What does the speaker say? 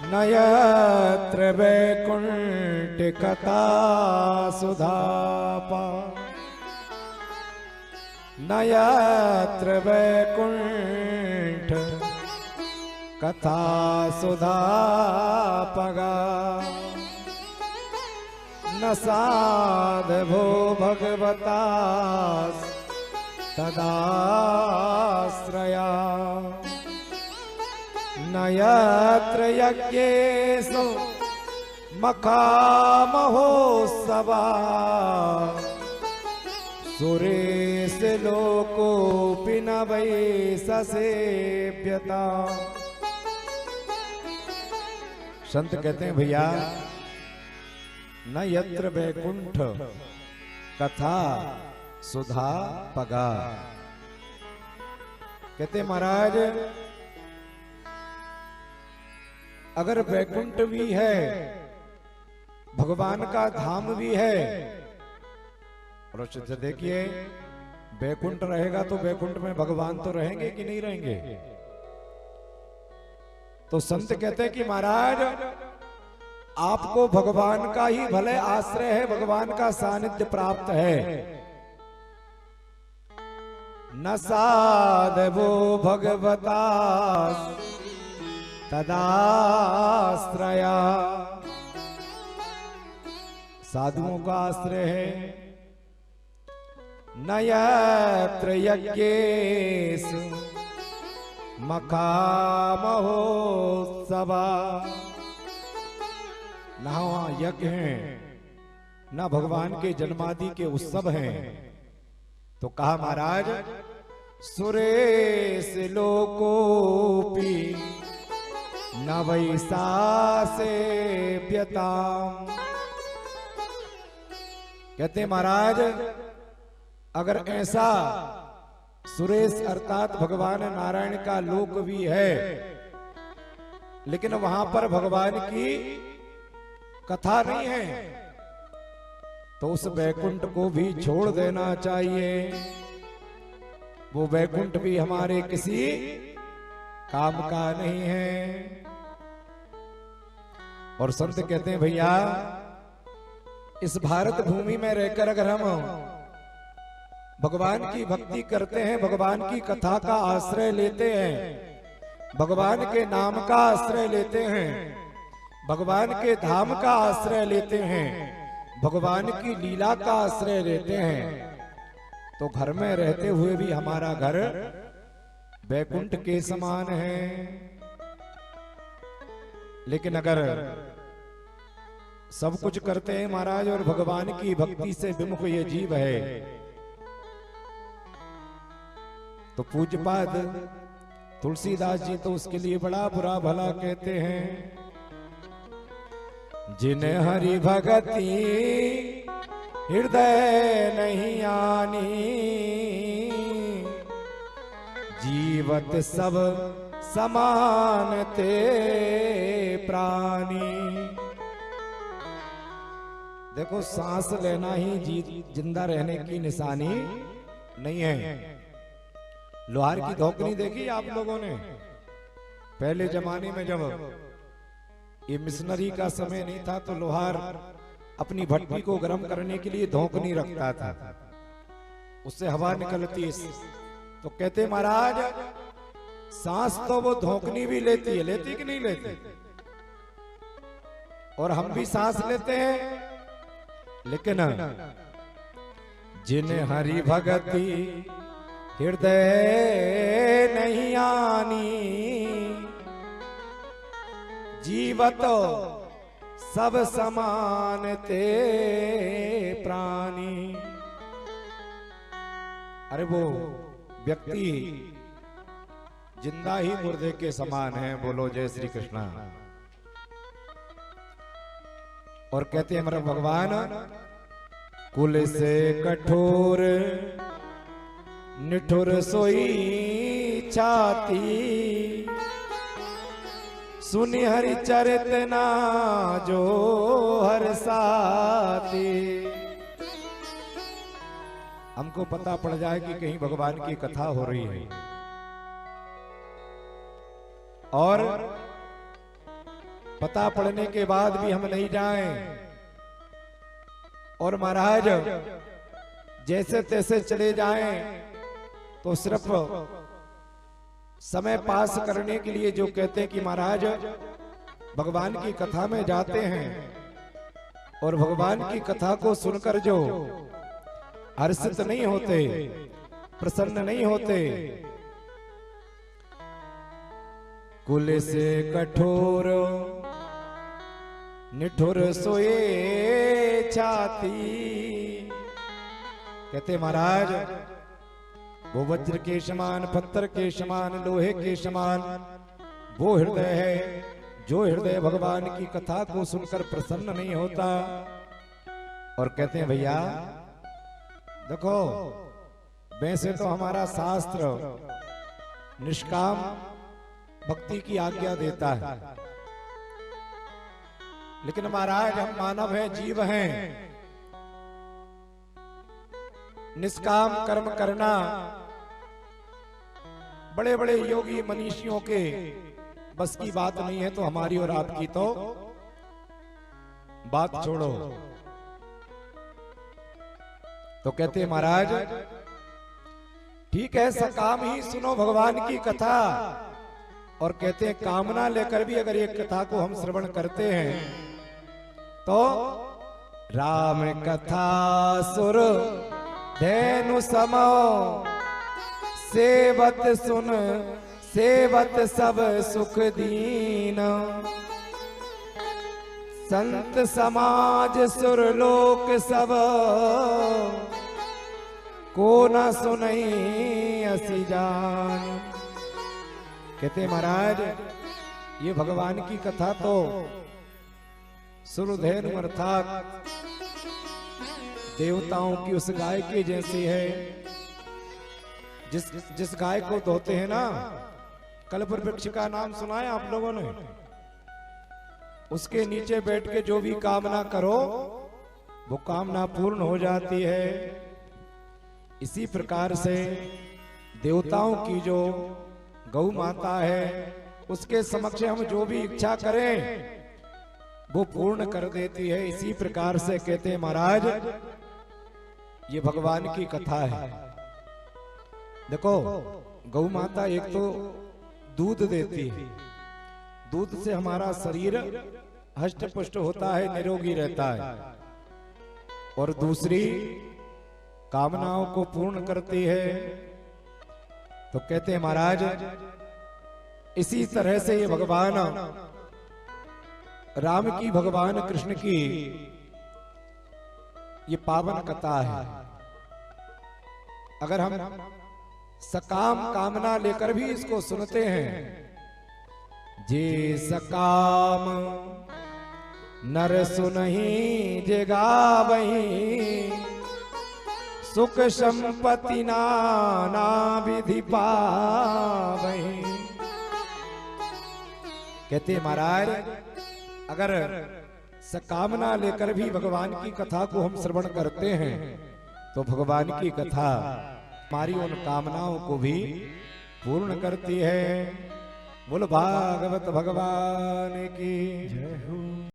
न यत्र वैकुंठ कथा सुधापा, न यत्र वैकुंठ कथा सुधापगा, न साधवो भगवता तदाश्रया, न यत्र यज्ञेषु मखामहोत्सवा, सुरेश लोकोऽपि न वै ससेव्यता। संत कहते हैं भैया, न यत्र वैकुंठ कथा सुधा पगा। कहते महाराज, अगर वैकुंठ भी है, भगवान का धाम भी है, और देखिए वैकुंठ रहेगा तो वैकुंठ में भगवान तो रहेंगे कि नहीं रहेंगे। तो संत कहते हैं कि महाराज, आपको भगवान का ही भले आश्रय है, भगवान का सानिध्य प्राप्त है। न साधवो भगवता तदाश्रया, साधुओं का आश्रय है। न यत्र यज्ञेषु मखामहोत्सवा, न वहां यज्ञ हैं, न भगवान के जन्मादि के उत्सव हैं। तो कहा महाराज, सुरेश लोकोऽपि न वै ससेव्यताम्। कहते महाराज, अगर ऐसा सुरेश अर्थात भगवान नारायण का लोक भी है, लेकिन वहां पर भगवान की कथा नहीं है, तो उस वैकुंठ को भी छोड़ देना चाहिए। वो वैकुंठ भी हमारे किसी काम का नहीं है। और संत कहते हैं भैया, इस भारत भूमि में रहकर अगर हम भगवान की भक्ति करते हैं, भगवान की कथा का आश्रय लेते हैं, भगवान के नाम का आश्रय लेते हैं, भगवान के धाम का आश्रय लेते हैं, भगवान की लीला का आश्रय लेते हैं, तो घर में रहते हुए भी हमारा घर वैकुंठ के समान है। लेकिन अगर सब कुछ करते हैं महाराज और भगवान की भक्ति से विमुख ये जीव है, तो पूज्यपाद तुलसीदास जी तो उसके लिए बड़ा बुरा भला कहते हैं। जिन्हें हरि भगति हृदय नहीं आनी, जीवत सब समान ते प्राणी। देखो, सांस लेना ही जिंदा रहने की निशानी नहीं है। लोहार की धोकनी देखी आप लोगों ने? पहले जमाने में जब ये मिशनरी का समय नहीं था, तो लोहार अपनी भट्टी को गर्म करने के लिए धोकनी रखता था, उससे हवा निकलती। तो कहते महाराज, सांस तो वो धोकनी भी लेती है, लेती कि नहीं लेती? और हम भी सांस लेते हैं, लेकिन जिन हरि भगति हृदय नहीं आनी, जीवत सब समान ते प्राणी। अरे वो व्यक्ति जिंदा ही मुर्दे के समान है। बोलो जय श्री कृष्णा। और कहते हैं हमारा भगवान, कुल से कठोर निठुर सोई छाती, सुनि हरि चरित ना जो हर साथी। हमको पता पड़ जाए कि कहीं भगवान की कथा हो रही है, और पता पड़ने के बाद भी हम नहीं जाएं, और महाराज जैसे तैसे चले जाएं तो सिर्फ समय पास करने के लिए, जो कहते हैं कि महाराज भगवान की कथा में जाते हैं और भगवान की कथा को सुनकर जो हर्षित नहीं होते, प्रसन्न नहीं होते, कुल से कठोर निठुर सोए छाती। कहते महाराज वो वज्र के समान, पत्थर के समान, लोहे के समान वो हृदय है जो हृदय भगवान की कथा को सुनकर प्रसन्न नहीं होता। और कहते हैं भैया देखो, वैसे तो हमारा शास्त्र निष्काम भक्ति की आज्ञा देता है, लेकिन महाराज हम मानव हैं, जीव हैं, निष्काम कर्म करना बड़े बड़े योगी मनीषियों के बस की बात नहीं है, तो हमारी और आपकी तो बात छोड़ो। तो कहते महाराज ठीक है, सकाम ही सुनो भगवान की कथा। और कहते हैं कामना लेकर भी अगर ये कथा को हम श्रवण करते हैं तो राम कथा सुर धेनु समो, सेवत सुन सेवत सब सुख दीन, संत समाज सुर लोक सब, को न सुनई असी जान। कहते महाराज ये भगवान की कथा तो सुरधेनु अर्थात देवताओं की उस गाय के जैसी है, जिस गाय को धोते हैं ना, कल्प वृक्ष का नाम सुना है आप लोगों ने, उसके नीचे बैठ के जो भी कामना करो वो कामना पूर्ण हो जाती है। इसी प्रकार से देवताओं की जो गौ माता है उसके समक्ष हम जो भी इच्छा करें वो पूर्ण कर देती है। इसी प्रकार से कहते हैं महाराज ये भगवान की कथा है। देखो गौ माता एक तो दूध देती है, दूध से हमारा शरीर हष्ट पुष्ट होता है, निरोगी रहता है, और दूसरी कामनाओं को पूर्ण करती है। तो कहते हैं महाराज इसी तरह से ये भगवान राम की, भगवान कृष्ण की ये पावन कथा है। अगर हम सकाम कामना लेकर भी इसको सुनते हैं, जे सकाम नर सुनहि जे गावहि, सुख संपत्ति नाना विधि पावहि। कहते महाराज अगर सकामना लेकर भी भगवान की कथा को हम श्रवण करते हैं तो भगवान की कथा हमारी उन कामनाओं को भी पूर्ण करती है। बोल भागवत भगवान की जय हो।